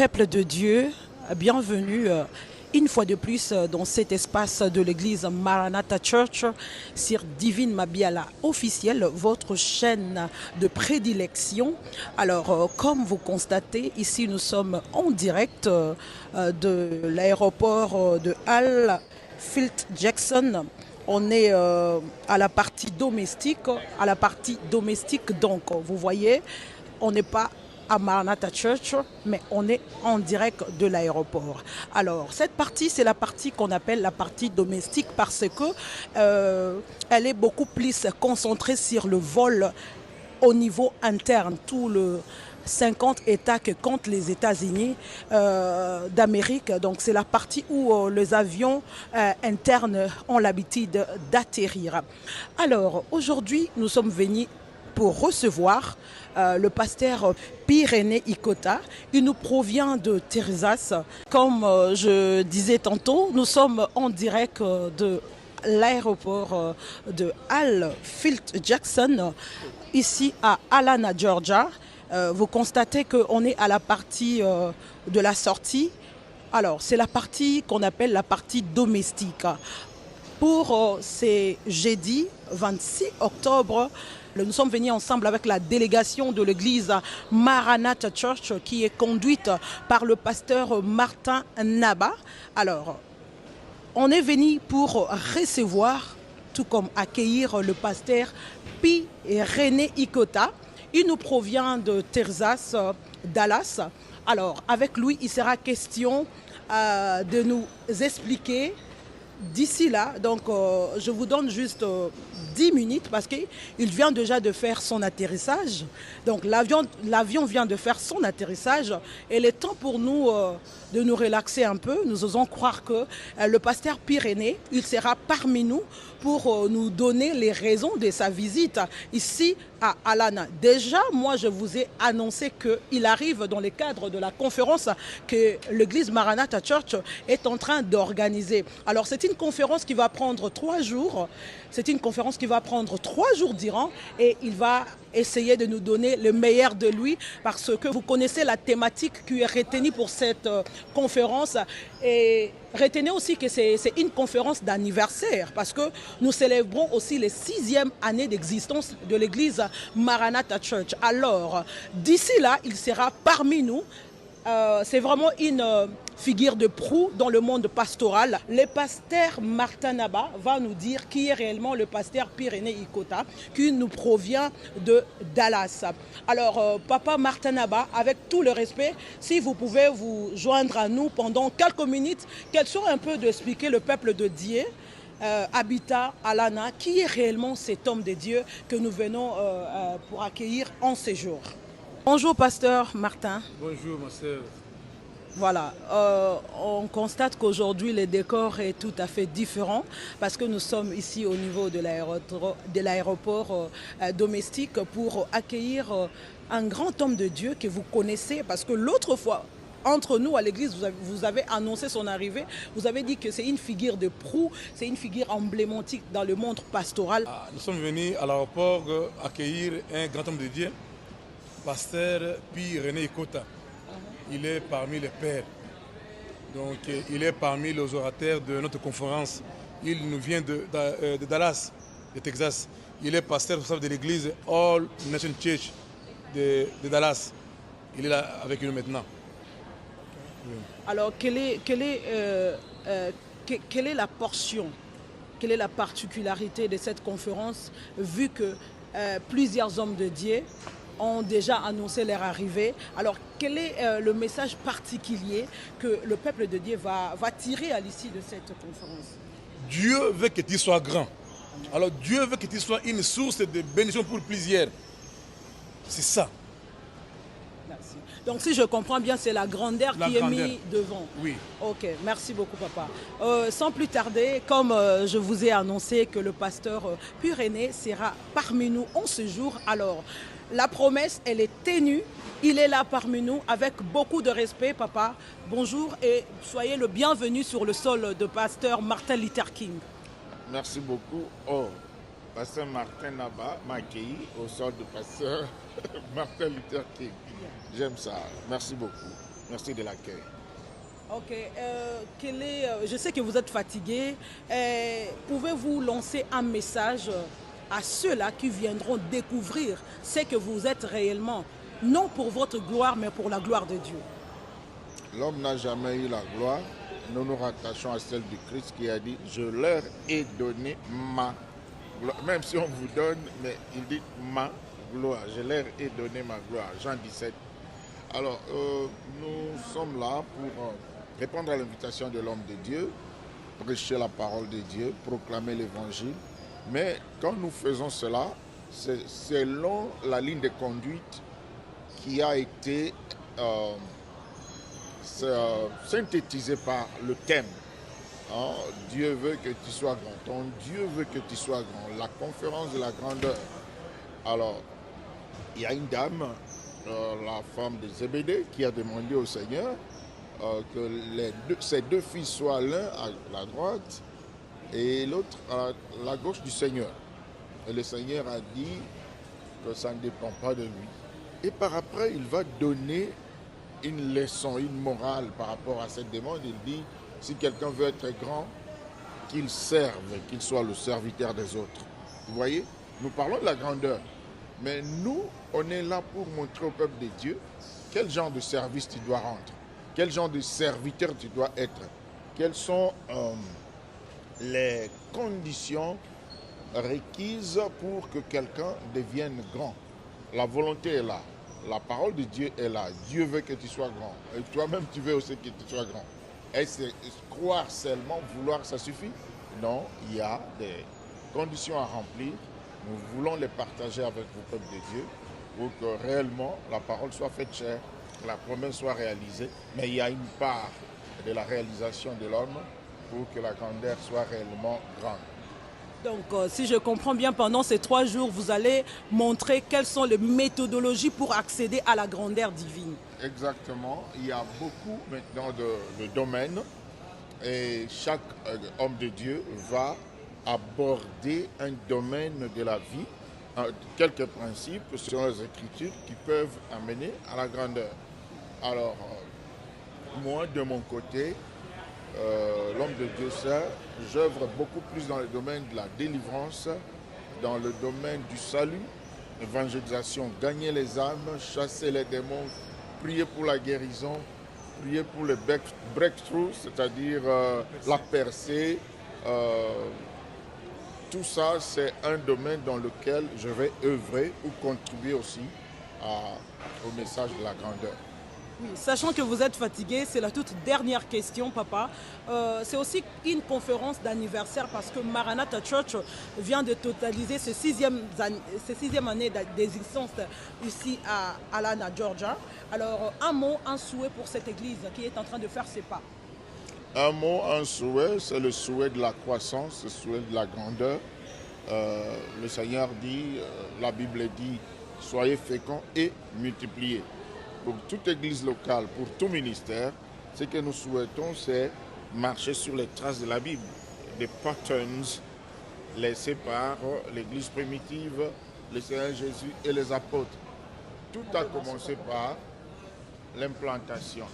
Peuple de Dieu, bienvenue une fois de plus dans cet espace de l'église Maranatha Church sur Divine Mabiala officielle, votre chaîne de prédilection. Alors, comme vous constatez, ici nous sommes en direct de l'aéroport de Hall Field Jackson. On est à la partie domestique, donc vous voyez, on n'est pas à Maranatha Church, mais on est en direct de l'aéroport. Alors, cette partie, c'est la partie qu'on appelle la partie domestique parce que elle est beaucoup plus concentrée sur le vol au niveau interne, tout le 50 États que comptent les États-Unis d'Amérique. Donc c'est la partie où les avions internes ont l'habitude d'atterrir. Alors aujourd'hui, nous sommes venus pour recevoir le pasteur Pierre-René Ikota. Il nous provient de Texas. Comme je disais tantôt, nous sommes en direct de l'aéroport de Hall Field Jackson, ici à Atlanta, Georgia. Vous constatez qu'on est à la partie de la sortie. Alors, c'est la partie qu'on appelle la partie domestique. Pour ces jeudi 26 octobre, nous sommes venus ensemble avec la délégation de l'église Maranatha Church qui est conduite par le pasteur Martin Naba. Alors, on est venu pour recevoir, tout comme accueillir le pasteur Pierre-René Ikota. Il nous provient de Texas, Dallas. Alors, avec lui, il sera question de nous expliquer d'ici là. Donc, je vous donne juste 10 minutes parce qu'il vient déjà de faire son atterrissage. Donc, l'avion vient de faire son atterrissage. Et il est temps pour nous de nous relaxer un peu. Nous osons croire que le pasteur Pierre-René, il sera parmi nous pour nous donner les raisons de sa visite ici à Atlanta. Déjà, moi, je vous ai annoncé qu'il arrive dans le cadre de la conférence que l'église Maranatha Church est en train d'organiser. Alors, c'est une conférence qui va prendre 3 jours. C'est une conférence qui va prendre 3 jours durant et il va essayer de nous donner le meilleur de lui parce que vous connaissez la thématique qui est retenue pour cette conférence. Et retenez aussi que c'est une conférence d'anniversaire parce que nous célébrons aussi les 6e année d'existence de l'église Maranatha Church. Alors, d'ici là, il sera parmi nous. C'est vraiment une figure de proue dans le monde pastoral. Le pasteur Martin Naba va nous dire qui est réellement le pasteur Pierre-René Ikota, qui nous provient de Dallas. Alors, papa Martin Naba, avec tout le respect, si vous pouvez vous joindre à nous pendant quelques minutes, question un peu d'expliquer le peuple de Dieu. Habitat Atlanta, qui est réellement cet homme de Dieu que nous venons pour accueillir en séjour. Bonjour pasteur Martin. Bonjour ma sœur. Voilà, on constate qu'aujourd'hui le décor est tout à fait différent parce que nous sommes ici au niveau de l'aéroport domestique pour accueillir un grand homme de Dieu que vous connaissez parce que l'autre fois, entre nous à l'église, vous avez annoncé son arrivée, vous avez dit que c'est une figure de proue, c'est une figure emblématique dans le monde pastoral. Nous sommes venus à l'aéroport accueillir un grand homme de Dieu, pasteur Pierre-René Ikota. Il est parmi les pères, donc il est parmi les orateurs de notre conférence. Il nous vient de Dallas, de Texas. Il est pasteur responsable de l'église All Nation Church de Dallas. Il est là avec nous maintenant. Alors, quelle est la portion, quelle est la particularité de cette conférence, vu que plusieurs hommes de Dieu ont déjà annoncé leur arrivée? Alors, quel est le message particulier que le peuple de Dieu va tirer à l'issue de cette conférence? Dieu veut que tu sois grand. Alors, Dieu veut que tu sois une source de bénédiction pour plusieurs. C'est ça. Merci. Donc si je comprends bien, c'est la grandeur qui est mise devant. Oui. Ok, merci beaucoup papa. Sans plus tarder, comme je vous ai annoncé que le pasteur Pierre-René sera parmi nous en ce jour, alors la promesse, elle est ténue. Il est là parmi nous avec beaucoup de respect, papa. Bonjour et soyez le bienvenu sur le sol de pasteur Martin Luther King. Merci beaucoup. Oh, pasteur Martin Naba m'a accueilli au sol de pasteur Martin Luther King. J'aime ça. Merci beaucoup. Merci de l'accueil. Ok, je sais que vous êtes fatigué. Pouvez-vous lancer un message à ceux-là qui viendront découvrir ce que vous êtes réellement, non pour votre gloire, mais pour la gloire de Dieu? L'homme n'a jamais eu la gloire. Nous nous rattachons à celle du Christ qui a dit, je leur ai donné ma gloire. Même si on vous donne, mais il dit ma gloire. Je leur ai donné ma gloire. Jean 17. Alors, nous sommes là pour répondre à l'invitation de l'homme de Dieu, prêcher la parole de Dieu, proclamer l'évangile. Mais quand nous faisons cela, c'est selon la ligne de conduite qui a été synthétisée par le thème. Hein? Dieu veut que tu sois grand. Ton Dieu veut que tu sois grand. La conférence de la grandeur. Alors, il y a une dame, la femme de Zébédée, qui a demandé au Seigneur que ses deux fils soient l'un à la droite et l'autre à la gauche du Seigneur. Et le Seigneur a dit que ça ne dépend pas de lui. Et par après, il va donner une leçon, une morale par rapport à cette demande. Il dit, si quelqu'un veut être grand, qu'il serve, qu'il soit le serviteur des autres. Vous voyez, nous parlons de la grandeur. Mais nous, on est là pour montrer au peuple de Dieu quel genre de service tu dois rendre, quel genre de serviteur tu dois être, quelles sont les conditions requises pour que quelqu'un devienne grand. La volonté est là, la parole de Dieu est là. Dieu veut que tu sois grand. Et toi-même, tu veux aussi que tu sois grand. Est-ce croire seulement, vouloir, ça suffit? Non, il y a des conditions à remplir. Nous voulons les partager avec le peuple de Dieu pour que réellement la parole soit faite chair, que la promesse soit réalisée. Mais il y a une part de la réalisation de l'homme pour que la grandeur soit réellement grande. Donc, si je comprends bien, pendant ces 3 jours, vous allez montrer quelles sont les méthodologies pour accéder à la grandeur divine. Exactement. Il y a beaucoup maintenant de domaines et chaque homme de Dieu va aborder un domaine de la vie, quelques principes sur les Écritures qui peuvent amener à la grandeur. Alors, moi, de mon côté, l'homme de Dieu sait, j'œuvre beaucoup plus dans le domaine de la délivrance, dans le domaine du salut, évangélisation, gagner les âmes, chasser les démons, prier pour la guérison, prier pour le breakthrough, c'est-à-dire la percée. Tout ça, c'est un domaine dans lequel je vais œuvrer ou contribuer aussi au message de la grandeur. Oui, sachant que vous êtes fatigué, c'est la toute dernière question, papa. C'est aussi une conférence d'anniversaire parce que Maranatha Church vient de totaliser ce sixième année d'existence ici à Atlanta, Georgia. Alors, un mot, un souhait pour cette église qui est en train de faire ses pas. Un mot, un souhait, c'est le souhait de la croissance, le souhait de la grandeur. Le Seigneur dit, la Bible dit, soyez féconds et multipliez. Pour toute église locale, pour tout ministère, ce que nous souhaitons, c'est marcher sur les traces de la Bible, des patterns laissés par l'église primitive, le Seigneur Jésus et les apôtres. Tout a commencé par l'implantation.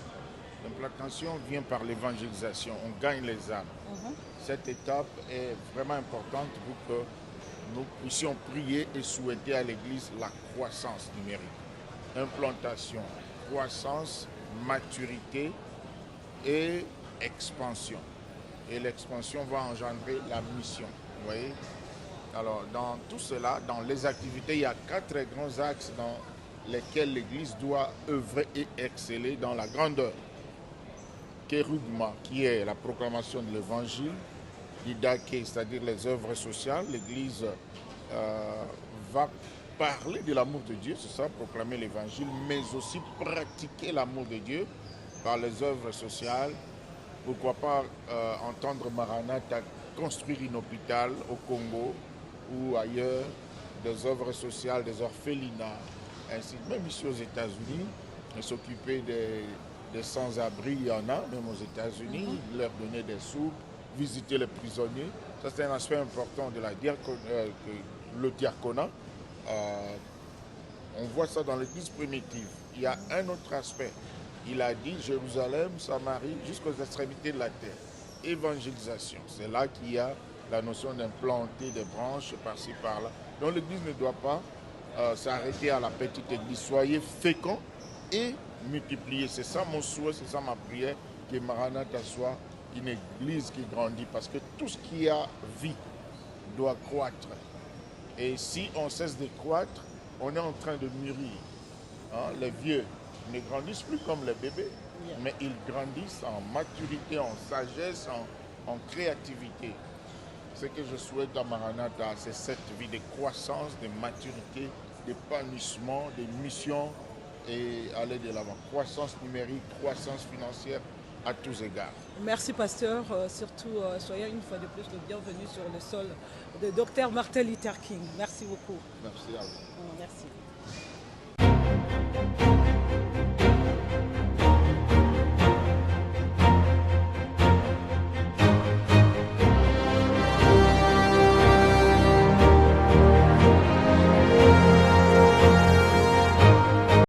L'implantation vient par l'évangélisation, on gagne les âmes. Cette étape est vraiment importante pour que nous puissions prier et souhaiter à l'église la croissance numérique. Implantation, croissance, maturité et expansion. Et l'expansion va engendrer la mission. Vous voyez? Alors, dans tout cela, dans les activités, il y a 4 grands axes dans lesquels l'Église doit œuvrer et exceller dans la grandeur. Kérugma, qui est la proclamation de l'Évangile, Didake, c'est-à-dire les œuvres sociales. L'Église va parler de l'amour de Dieu, c'est ça, proclamer l'Évangile, mais aussi pratiquer l'amour de Dieu par les œuvres sociales. Pourquoi pas entendre Maranatha construire un hôpital au Congo ou ailleurs, des œuvres sociales, des orphelinats, ainsi même ici aux États-Unis, s'occuper des sans-abri, il y en a, même aux États-Unis, leur donner des soupes, visiter les prisonniers. Ça, c'est un aspect important de le diaconat. On voit ça dans l'Église primitive. Il y a un autre aspect. Il a dit Jérusalem, Samarie, jusqu'aux extrémités de la terre. Évangélisation, c'est là qu'il y a la notion d'implanter des branches par-ci, par-là. Donc l'Église ne doit pas s'arrêter à la petite Église. Soyez féconds et multipliez. C'est ça mon souhait, c'est ça ma prière, que Maranatha soit une Église qui grandit. Parce que tout ce qui a vie doit croître. Et si on cesse de croître, on est en train de mûrir. Hein? Les vieux ne grandissent plus comme les bébés, mais ils grandissent en maturité, en sagesse, en créativité. Ce que je souhaite à Maranatha, c'est cette vie de croissance, de maturité, d'épanouissement, de mission et aller de l'avant. Croissance numérique, croissance financière à tous égards. Merci pasteur, surtout soyez une fois de plus le bienvenu sur le sol de Dr Martin Luther King. Merci beaucoup. Merci à vous. Merci.